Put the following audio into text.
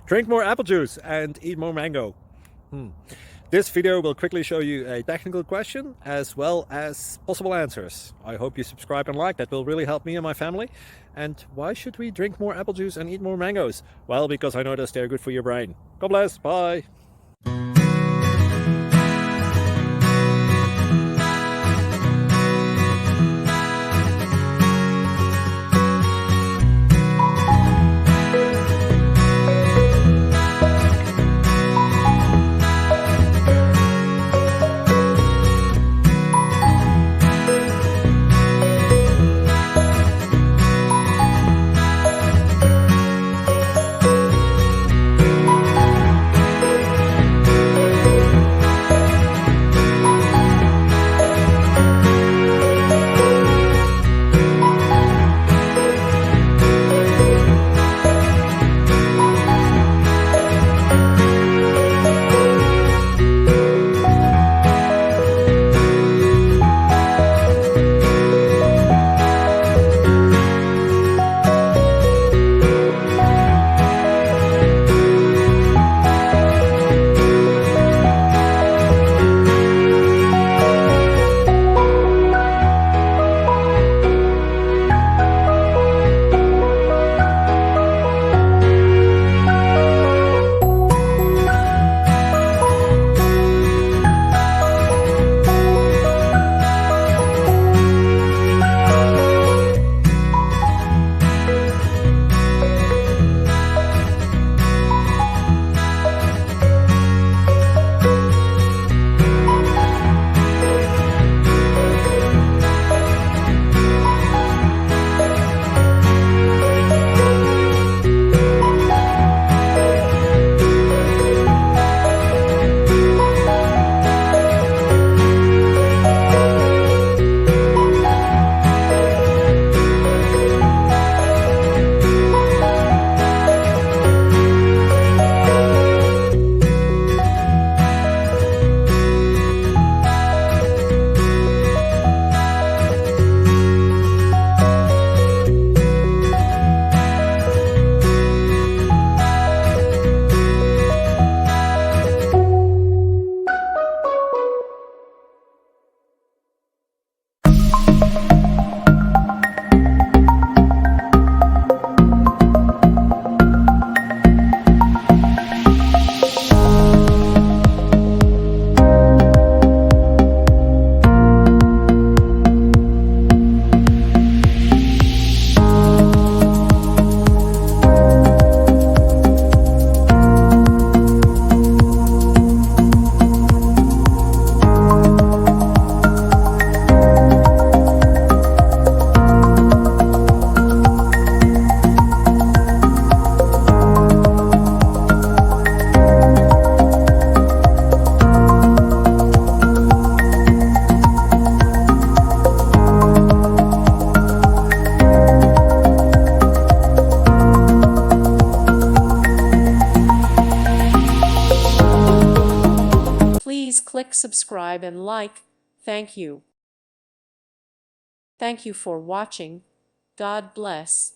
Drink more apple juice and eat more mango. This video will quickly show you a technical question as well as possible answers. I hope you subscribe and like, that will really help me and my family. And why should we drink more apple juice and eat more mangoes? Well, because I noticed they're good for your brain. God bless, bye. Please click subscribe and like. Thank you. Thank you for watching. God bless.